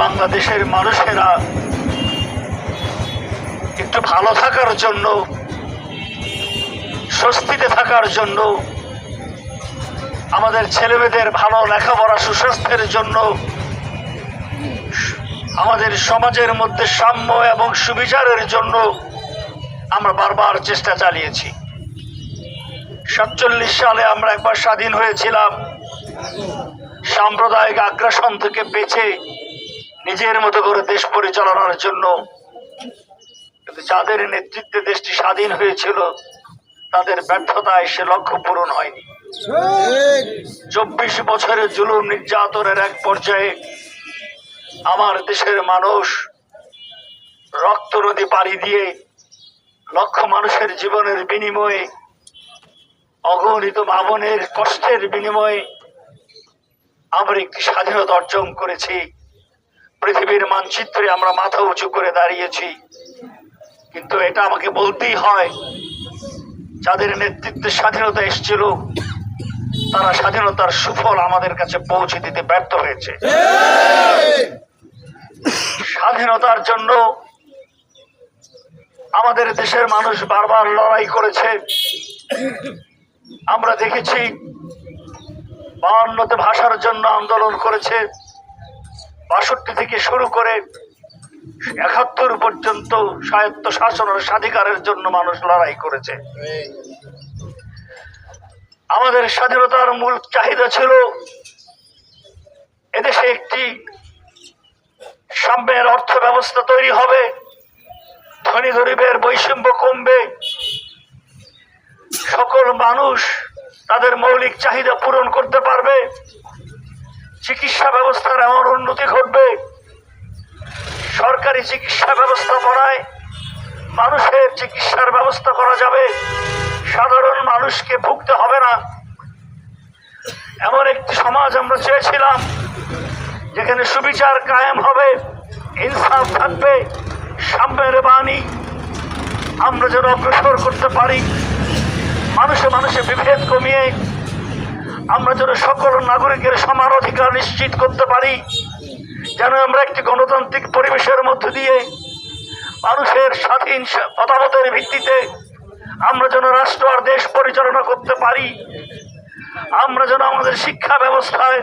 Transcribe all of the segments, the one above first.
বাংলাদেশের মানুষেরা একটু ভালো থাকার জন্য, স্বস্তিতে থাকার জন্য, আমাদের ছেলেমেয়েদের ভালো লেখাপড়া, সুস্বাস্থ্যের জন্য, আমাদের সমাজের মধ্যে সাম্য এবং সুবিচারের জন্য আমরা বারবার চেষ্টা চালিয়েছি। 47 সালে আমরা একবার স্বাধীন হয়েছিলাম সাম্প্রদায়িক আগ্রাসন থেকে বেঁচে নিজের মতো করে দেশ পরিচালনার জন্য। কিন্তু যাদের নেতৃত্বে দেশটি স্বাধীন হয়েছিল তাদের ব্যর্থতায় সে লক্ষ্য পূরণ হয়নি। 24 বছরের জুলুম নির্যাতনের এক পর্যায়ে আমার দেশের মানুষ রক্ত নদী পাড়ি দিয়ে লক্ষ মানুষের জীবনের বিনিময়ে, অগণিত ভাবনের কষ্টের বিনিময়ে আমরা একটি স্বাধীনতা অর্জন করেছি। পৃথিবীর মানচিত্রে আমরা মাথা উঁচু করে দাঁড়িয়েছি। কিন্তু এটা আমাকে বলতেই হয়, যাদের নেতৃত্বে স্বাধীনতা এসেছিল তারা স্বাধীনতার সুফল আমাদের কাছে পৌঁছে দিতে ব্যর্থ হয়েছে। স্বাধীনতার জন্য আমাদের দেশের মানুষ বারবার লড়াই করেছে। আমরা দেখেছি 52তে ভাষার জন্য আন্দোলন করেছে, 62 থেকে শুরু করে 71 পর্যন্ত স্বায়ত্ত শাসনের স্বাধিকারের জন্য মানুষ লড়াই করেছে। আমাদের স্বাধীনতার মূল চাহিদা ছিল এদেশে একটি সাম্যের অর্থ ব্যবস্থা তৈরি হবে, ধনী গরিবের বৈষম্য কমবে, সকল মানুষ তাদের মৌলিক চাহিদা পূরণ করতে পারবে, চিকিৎসা ব্যবস্থার এমন উন্নতি ঘটবে, সরকারি চিকিৎসা ব্যবস্থাপনায় মানুষের চিকিৎসার ব্যবস্থা করা যাবে, সাধারণ মানুষকে ভুগতে হবে না। এমন একটি সমাজ আমরা চেয়েছিলাম যেখানে সুবিচার কায়েম হবে, ইনসাফ থাকবে, সাম্যের বাণী আমরা যেন অগ্রসর করতে পারি। মানুষে মানুষে বিভেদ কমিয়ে আমরা যেন সকল নাগরিকের সমান অধিকার নিশ্চিত করতে পারি, যেন আমরা একটি গণতান্ত্রিক পরিবেশের মধ্য দিয়ে মানুষের স্বাধীন মতামতের ভিত্তিতে আমরা যেন রাষ্ট্র আর দেশ পরিচালনা করতে পারি। আমরা যেন আমাদের শিক্ষা ব্যবস্থায়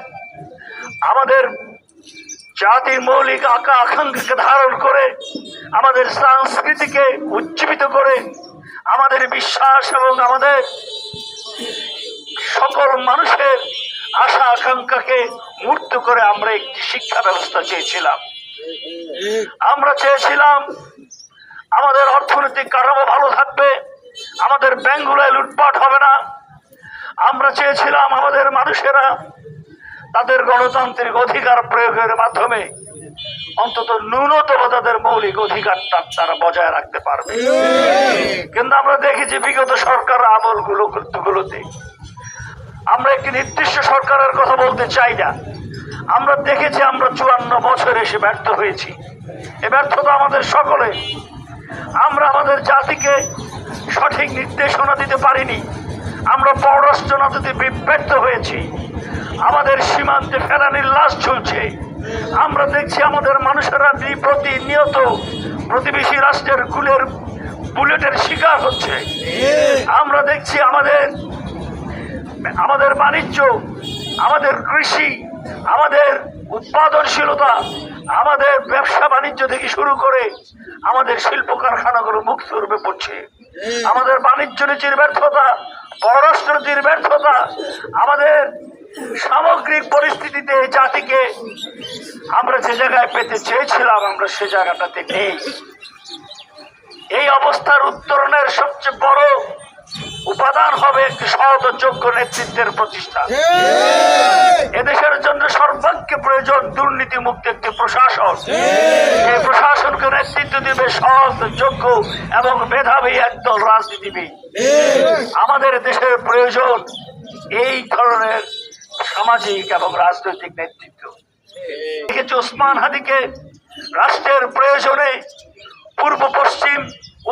আমাদের জাতির মৌলিক আকাঙ্ক্ষাকে ধারণ করে, আমাদের সংস্কৃতিকে উজ্জীবিত করে, আমাদের বিশ্বাস এবং আমাদের সকল মানুষের আশা আকাঙ্ক্ষাকে মূর্ত করে আমরা একটি শিক্ষা ব্যবস্থা চেয়েছিলাম। আমরা চেয়েছিলাম আমাদের অর্থনৈতিক কাঠামো ভালো থাকবে, আমাদের ব্যাংকগুলোয় লুটপাট হবে না। আমরা চেয়েছিলাম আমাদের মানুষেরা তাদের গণতান্ত্রিক অধিকার প্রয়োগের মাধ্যমে অন্তত ন্যূনতম তাদের মৌলিক অধিকারটা তারা বজায় রাখতে পারবে। কিন্তু আমরা দেখেছি বিগত সরকার আমলগুলোতে, আমরা একটি নির্দিষ্ট সরকারের কথা বলতে চাই না, আমরা দেখেছি আমরা 54 বছর এসে ব্যর্থ হয়েছি। এ ব্যর্থতা আমাদের সকলে। আমরা আমাদের জাতিকে সঠিক নির্দেশনা দিতে পারিনি, আমরা পররাষ্ট্র নীতিতে ব্যর্থ হয়েছি, আমাদের সীমান্তে ফেরানির লাশ ঝুলছে। আমরা দেখছি আমাদের মানুষেরা প্রতিনিয়ত প্রতিবেশী রাষ্ট্রের বুলেটের শিকার হচ্ছে। আমরা দেখছি আমাদের বাণিজ্য, আমাদের কৃষি, আমাদের উৎপাদনশীলতা, আমাদের ব্যবসা বাণিজ্য থেকে শুরু করে আমাদের শিল্প কারখানাগুলো মুক্ত রূপে পড়ছে। আমাদের বাণিজ্য নীতির ব্যর্থতা, পররাষ্ট্র নীতির ব্যর্থতা, আমাদের সামগ্রিক পরিস্থিতিতে জাতিকে আমরা যে জায়গায় পেতে চেয়েছিলাম আমরা সে জায়গাটাতে নেই। এই অবস্থার উত্তরণের সবচেয়ে বড় উপাদান হবে একটি সৎ ও যোগ্য নেতৃত্বের প্রতিষ্ঠা। এদেশের জন্য সর্বাগ্যে প্রয়োজন দুর্নীতি মুক্ত একটি প্রশাসন। এই প্রশাসনকে নেতৃত্ব দিবে সৎ, যোগ্য এবং মেধাবী একদল রাজনীতিবিদ। আমাদের দেশের প্রয়োজন এই ধরনের সামাজিক এবং রাজনৈতিক নেতৃত্ব। দেখেছি ওসমান হাদিকে রাষ্ট্রের প্রয়োজনে পূর্ব পশ্চিম,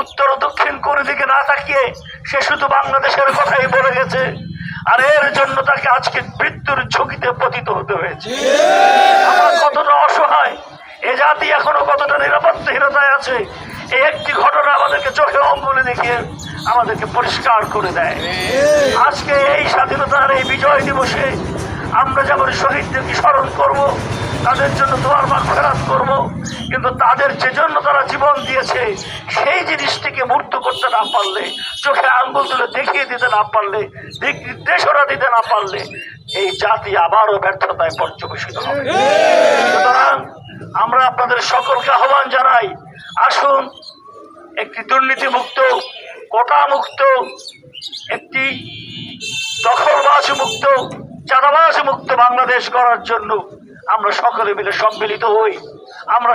উত্তর ও দক্ষিণ কোন দিকে না তাকিয়ে সে শুধু বাংলাদেশের কথাই বলে গেছে, আর এর জন্য তাকে আজকে মৃত্যুর ঝুঁকিতে পতিত হতে হয়েছে। আমরা কতটা অসহায় জাতি এখনো কতটা নিরাপত্তাহীনতায় আছে, এই একটি ঘটনা আমাদেরকে চোখে অঙ্গনে দেখিয়ে আমাদেরকে পরিষ্কার করে দেয়। আজকে এই স্বাধীনতার এই বিজয় দিবসে আমরা যেমন শহীদদেরকে স্মরণ করব, তাদের জন্য দোয়ার মাগফিরাত করব, কিন্তু তাদের যে জন্য তারা জীবন দিয়েছে সেই জিনিসটিকে মূর্ত করতে না পারলে, চোখে আঙ্গুল তুলে দেখিয়ে দিতে না পারলে, দিক নির্দেশনা দিতে না পারলে এই জাতি আবারও ব্যর্থতায় পর্যবেসিত হবে। সুতরাং আমরা আপনাদের সকলকে আহ্বান জানাই, আসুন একটি দুর্নীতিমুক্ত, কোটামুক্ত, একটি দখলবাজ মুক্ত, চাঁদাবাজ মুক্ত বাংলাদেশ গড়ার জন্য আমরা সকলে মিলে সম্মিলিত হই। আমরা